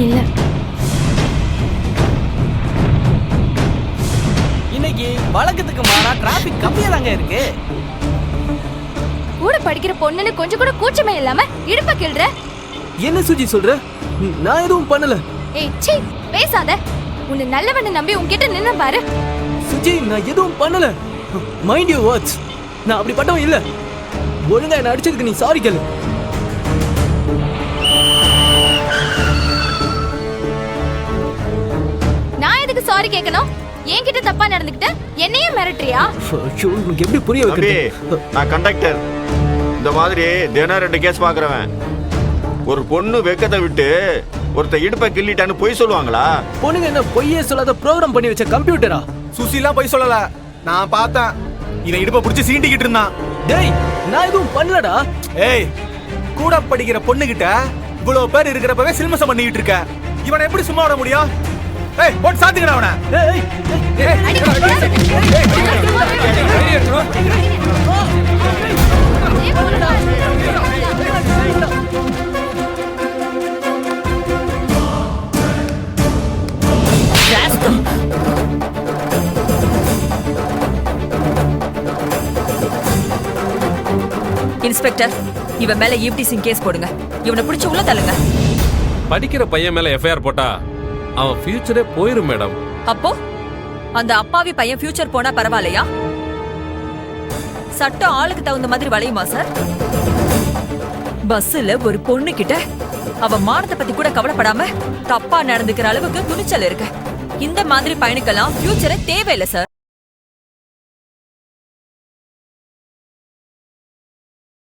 இல்ல. இன்னைக்கு வழக்கத்துக்கு மாறா டிராபிக் கம்மியா தாங்க இருக்கு. கூட படிக்கிற பொண்ணுன்னு கொஞ்சம் கூட கூச்சமே இல்லாம இடுப்ப கிள்ற. என்ன சுஜி சொல்ற? நான் எதுவும் பண்ணல. ஏய் சீ, பேசாத. உன்னை நல்லவன்னு நம்பி உன்கிட்ட நின்னு பாரு. சுஜி, நான் எதுவும் பண்ணல. Mind you words. நான் அப்படிப்பட்டவன் இல்ல. ஒழுங்கா என்ன அடிச்சதுக்கு நீ சாரி கேளு. நான் எதுக்கு சாரி கேட்கணும்? என்கிட்ட தப்பா நடந்துக்கிட்ட என்னையே மிரட்டுறியா? ஐயோ, உனக்கு எப்படி புரிய வைக்கிறது? நான் கண்டக்டர். இந்த மாதிரி தினம் 2 கேஸ் பாக்குறவன். ஒரு பொண்ணு வெக்கத்தை விட்டு ஒருத்த இடுப்பை கிள்ளிட்டான்னு பொய் சொல்லுவாங்களா? பொண்ணுங்க என்ன பொய்யே சொல்லாத ப்ரோகிராம் பண்ணி வச்ச கம்ப்யூட்டரா? சுசிலாம் பொய் சொல்லல. நான் பார்த்தேன். இவன் இடுப்பை பிடிச்சி சீண்டிக்கிட்டு இருந்தான். டேய், நான் எதுவும் பண்ணலடா. ஏய், கூட படிக்கிற பொண்ணுகிட்ட இவ்வளவு பேர் இருக்கிறப்பவே சில்மசம் பண்ணிக்கிட்டு இருக்க. இவனை எப்படி சும்மா விட முடியும்? ஏய், போட்டு சாத்துங்கடா அவனை. ஏய், இன்ஸ்பெக்டர், இவன் மேல ஈவ்டீசிங் கேஸ் போடுங்க. இவனை பிடிச்சு உள்ள தள்ளுங்க. படிக்கிற பையன் மேல எஃப்ஐஆர் போட்டா அவன் ஃபியூச்சரே போயிரும் மேடம். அப்போ அந்த அப்பாவி பையன் ஃபியூச்சர் போனா பரவாயில்லையா? சட்டம் ஆளுக்கு தகுந்த மாதிரி வளையுமா சார்? பஸ்ல ஒரு பொண்ணு கிட்ட அவ மானத்தை பத்தி கூட கவலைப்படாம தப்பா நடந்துக்கிற அளவுக்கு துணிச்சல் இருக்கு. இந்த மாதிரி பையனுக்கெல்லாம் ஃபியூச்சரே தேவையில்லை சார்.